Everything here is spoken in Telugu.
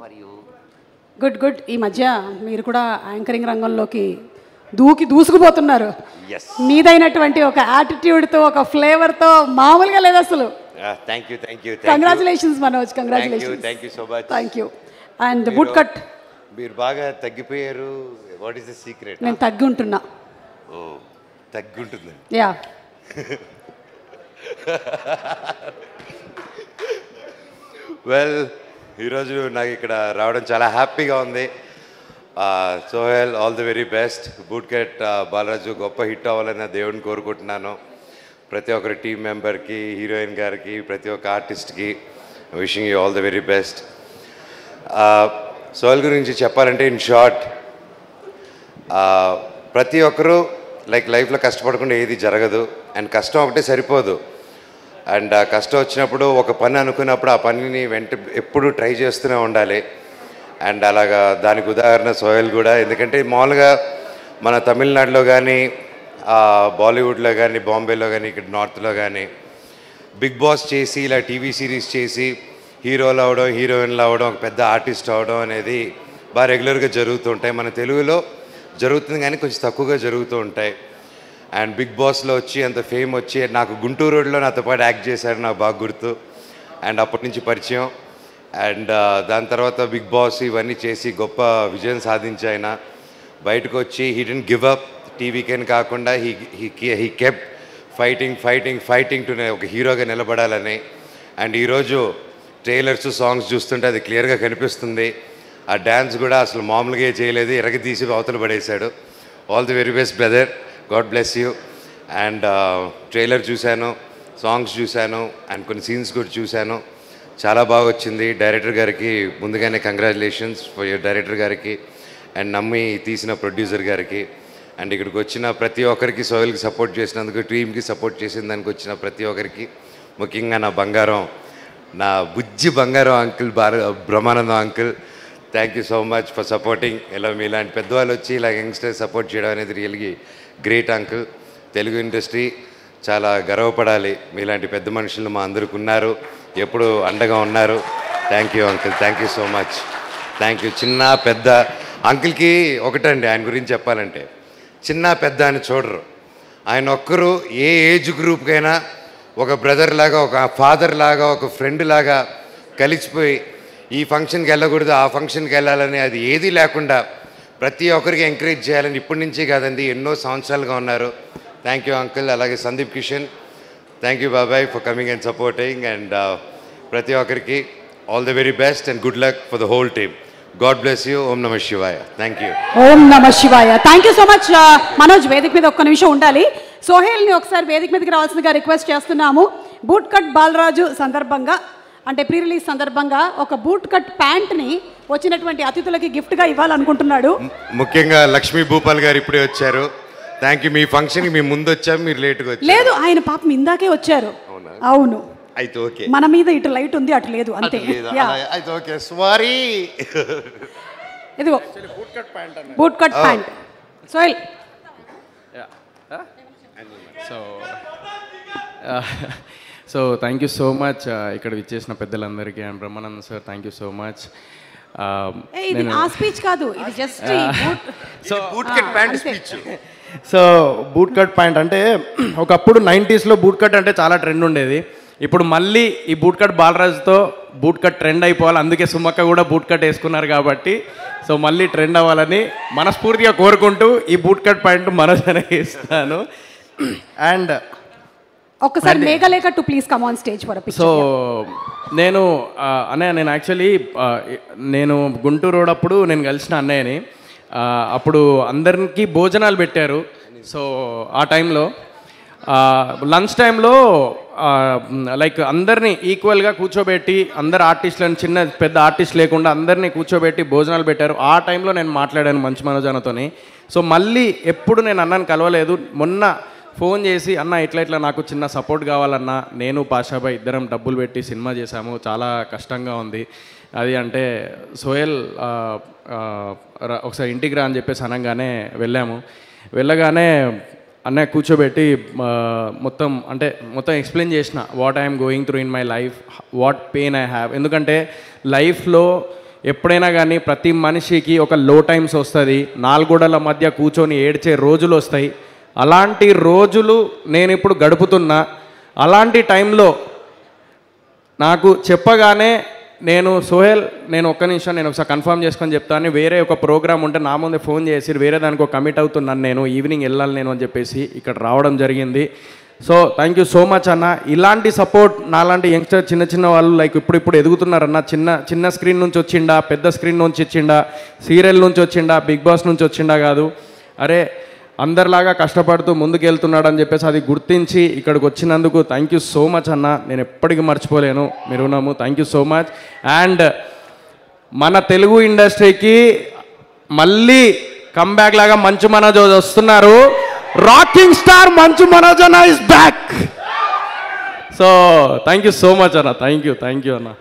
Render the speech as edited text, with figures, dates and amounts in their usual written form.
Are you? Good good. ఈ మధ్య మీరు కూడా యాంకరింగ్ రంగంలోకి దూసుకుపోతున్నారు. మీదైనటువంటి ఒక యాటిట్యూడ్తో, ఒక ఫ్లేవర్తో మామూలుగా లేదు అసలు. Thank you. Congratulations Manoj, congratulations. Thank you so much. Thank you. And boot cut. మీరు బాగా తగ్గిపోయారు. What is the secret? నేను తగ్గి ఉంటున్నా. ఓ, తగ్గుంటుంది. యా. వెల్, ఈరోజు నాకు ఇక్కడ రావడం చాలా హ్యాపీగా ఉంది. Sohel, all the very best. Boot cut Balaraju గొప్ప హిట్ అవ్వాలని దేవుడిని కోరుకుంటున్నాను. ప్రతి ఒక్కరి టీం మెంబర్కి, హీరోయిన్ గారికి, ప్రతి ఒక్క ఆర్టిస్ట్కి wishing you all the very best. Sohel గురించి చెప్పాలంటే ఇన్ షార్ట్, ప్రతి ఒక్కరూ లైఫ్లో కష్టపడకుండా ఏది జరగదు. అండ్ కష్టం ఒకటే సరిపోదు. అండ్ కష్టం వచ్చినప్పుడు ఒక పని అనుకున్నప్పుడు ఆ పనిని ఎప్పుడు ట్రై చేస్తూనే ఉండాలి. అండ్ అలాగా దానికి ఉదాహరణ సోహెల్ కూడా. ఎందుకంటే మామూలుగా మన తమిళనాడులో కానీ, బాలీవుడ్లో కానీ, బాంబేలో కానీ, ఇక్కడ నార్త్లో కానీ బిగ్ బాస్ చేసి ఇలా టీవీ సిరీస్ చేసి హీరోలు అవడం, హీరోయిన్లు అవడం, ఒక పెద్ద ఆర్టిస్ట్ అవడం అనేది బాగా రెగ్యులర్గా జరుగుతూ ఉంటాయి. మన తెలుగులో జరుగుతుంది కానీ కొంచెం తక్కువగా జరుగుతూ ఉంటాయి. అండ్ బిగ్ బాస్లో వచ్చి అంత ఫేమ్ వచ్చి, నాకు గుంటూరు రోడ్లో నాతో పాటు యాక్ట్ చేశారు, నాకు బాగా గుర్తు. అండ్ అప్పటి నుంచి పరిచయం. అండ్ దాని తర్వాత బిగ్ బాస్ ఇవన్నీ చేసి గొప్ప విజయం సాధించి ఆయన బయటకు వచ్చి హీ డెంట్ గివ్ అప్. టీవీకని కాకుండా హీ కెప్ట్ ఫైటింగ్ టు ఒక హీరోగా నిలబడాలని. అండ్ ఈరోజు ట్రైలర్స్, సాంగ్స్ చూస్తుంటే అది క్లియర్గా కనిపిస్తుంది. ఆ డ్యాన్స్ కూడా అసలు మామూలుగా చేయలేదు, ఎరగదీసి అవతల పడేశాడు. All the very best brother, God bless you. And trailer చూశాను, సాంగ్స్ చూశాను, అండ్ కొన్ని సీన్స్ కూడా చూశాను. చాలా బాగా వచ్చింది. డైరెక్టర్ గారికి ముందుగానే కంగ్రాచులేషన్స్ ఫర్ యువర్ డైరెక్టర్ గారికి, అండ్ నమ్మి తీసిన ప్రొడ్యూసర్ గారికి, అండ్ ఇక్కడికి వచ్చిన ప్రతి ఒక్కరికి, సోహెల్కి సపోర్ట్ చేసినందుకు, టీమ్కి సపోర్ట్ చేసిన దానికి వచ్చిన ప్రతి ఒక్కరికి, ముఖ్యంగా నా బంగారం, నా బుజ్జి బంగారం uncle Brahmanandam uncle, thank you so much for supporting. ఇలా మీలాంటి పెద్దవాళ్ళు వచ్చి ఇలా యంగ్స్టర్స్ సపోర్ట్ చేయడం అనేది రియల్గా గ్రేట్ అంకుల్. తెలుగు ఇండస్ట్రీ చాలా గర్వపడాలి. మీలాంటి పెద్ద మనుషులు మా అందరికి ఉన్నారు, ఎప్పుడు అండగా ఉన్నారు. Thank you uncle, thank you so much. Thank you. చిన్న పెద్ద అంకుల్కి ఒకటండి, ఆయన గురించి చెప్పాలంటే చిన్న పెద్ద అని చూడరు. ఆయన ఒక్కరు ఏ ఏజ్ గ్రూప్కైనా ఒక బ్రదర్ లాగా, ఒక ఫాదర్ లాగా, ఒక ఫ్రెండ్ లాగా కలిసిపోయి ఈ ఫంక్షన్కి వెళ్ళకూడదు, ఆ ఫంక్షన్కి వెళ్ళాలని అది ఏదీ లేకుండా ప్రతి ఒక్కరికి ఎంకరేజ్ చేయాలని ఇప్పటి నుంచి కాదండి, ఎన్నో సంవత్సరాలుగా ఉన్నారు. Thank you uncle. అలాగే సందీప్ కిషన్, థ్యాంక్ యూ బాబాయ్ for coming and supporting. And ప్రతి ఒక్కరికి all the very best and good luck for the whole team. God bless you. ఓం నమ శివాయ. Thank you. ఓం నమ శివాయ. Thank you so much. Manoj, వేదిక మీద ఒక్క నిమిషం ఉండాలి. సోహెల్ని ఒకసారి వేదిక మీదకి రావాల్సిందిగా రిక్వెస్ట్ చేస్తున్నాము. బూట్ కట్ బాలరాజు సందర్భంగా, అంటే ప్రీ రిలీజ్ సందర్భంగా ఒక బూట్ కట్ ప్యాంట్ని వచ్చినటువంటి అతిథులకి గిఫ్ట్గా ఇవ్వాలనుకుంటున్నాడు. ముఖ్యంగా లక్ష్మీ భూపాల్ గారు ఇప్పుడే వచ్చారు. Thank you. మీ ఫంక్షన్కి మేము ముందు వచ్చాము, మీరు లేట్గా వచ్చారు. లేదు, ఆయన పాపం ఇందాకే వచ్చారు. అవును, అయితే ఓకే. మన మీద ఇటు లైట్ ఉంది, అటు లేదు, అంతే. అయితే ఓకే, సారీ. ఇదిగో boot cut pant. Sohel. So thank you so much ఇక్కడ విచ్చేసిన పెద్దలందరికీ. And Brahmanand sir, thank you so much. ఇది ఆ స్పీచ్ కాదు, ఇది just boot cut pant speech. So boot cut pant అంటే ఒకప్పుడు 90sలో బూట్ కట్ అంటే చాలా ట్రెండ్ ఉండేది. ఇప్పుడు మళ్ళీ ఈ బూట్ కట్ బాలరాజుతో బూట్ కట్ ట్రెండ్ అయిపోవాలి. అందుకే సుమక్క కూడా బూట్ కట్ వేసుకున్నారు కాబట్టి, సో మళ్ళీ ట్రెండ్ అవ్వాలని మనస్ఫూర్తిగా కోరుకుంటూ ఈ బూట్ కట్ ప్యాంట్ మనోజనే ఇస్తాను. అండ్ ఒక్కసారి Meghalekha to please come on stage for a picture. So నేను యాక్చువల్లీ నేను గుంటూరు రోడ్ అప్పుడు నేను కలిసిన అన్నయ్యని, అప్పుడు అందరికీ భోజనాలు పెట్టారు. సో ఆ టైంలో లంచ్ టైంలో లైక్ అందరినీ ఈక్వల్గా కూర్చోబెట్టి, అందరు ఆర్టిస్టులను, చిన్న పెద్ద ఆర్టిస్ట్ లేకుండా అందరినీ కూర్చోబెట్టి భోజనాలు పెట్టారు. ఆ టైంలో నేను మాట్లాడాను మంచి మనోజనతోని. సో మళ్ళీ ఎప్పుడు నేను అన్నని కలవలేదు. మొన్న ఫోన్ చేసి, అన్న ఇట్లా నాకు చిన్న సపోర్ట్ కావాలన్నా, నేను పాషాబాయ్ ఇద్దరం డబ్బులు పెట్టి సినిమా చేశాము, చాలా కష్టంగా ఉంది అది అంటే, సోహెల్ ఒకసారి ఇంటికి రా అని చెప్పేసి అనగానే వెళ్ళాము. వెళ్ళగానే అన్నయ్య కూర్చోబెట్టి మొత్తం ఎక్స్ప్లెయిన్ చేసిన what I'm going through in my life, what pain I have. ఎందుకంటే లైఫ్లో ఎప్పుడైనా కానీ ప్రతి మనిషికి ఒక లో టైమ్స్ వస్తుంది, నాలుగోడల మధ్య కూర్చొని ఏడ్చే రోజులు వస్తాయి. అలాంటి రోజులు నేను ఇప్పుడు గడుపుతున్నా. అలాంటి టైంలో నాకు చెప్పగానే సోహెల్ నేను ఒక్క నిమిషం నేను ఒకసారి కన్ఫర్మ్ చేసుకొని చెప్తాను, వేరే ఒక ప్రోగ్రామ్ ఉంటే నా ముందే ఫోన్ చేసి వేరే దానికి ఒక కమిట్ అవుతున్నాను, నేను ఈవినింగ్ వెళ్ళాలి నేను అని చెప్పేసి ఇక్కడ రావడం జరిగింది. So thank you so much అన్న. ఇలాంటి సపోర్ట్ నాలాంటి యంగ్స్టర్ చిన్న వాళ్ళు లైక్ ఇప్పుడు ఎదుగుతున్నారన్న. చిన్న స్క్రీన్ నుంచి వచ్చిండా, పెద్ద స్క్రీన్ నుంచి వచ్చిండా, సీరియల్ నుంచి వచ్చిండా, బిగ్ బాస్ నుంచి వచ్చిండా కాదు, అరే అందరిలాగా కష్టపడుతూ ముందుకు వెళ్తున్నాడు అని చెప్పేసి అది గుర్తించి ఇక్కడికి వచ్చినందుకు థ్యాంక్ యూ సో మచ్ అన్న. నేను ఎప్పటికీ మర్చిపోలేను మీ రుణము. Thank you so much. And మన తెలుగు ఇండస్ట్రీకి మళ్ళీ కంబ్యాక్ లాగా మంచు మనోజ్ వస్తున్నారు. రాకింగ్ స్టార్ మంచు మనోజ్ అన్న is back. So thank you so much అన్న. థ్యాంక్ యూ అన్న.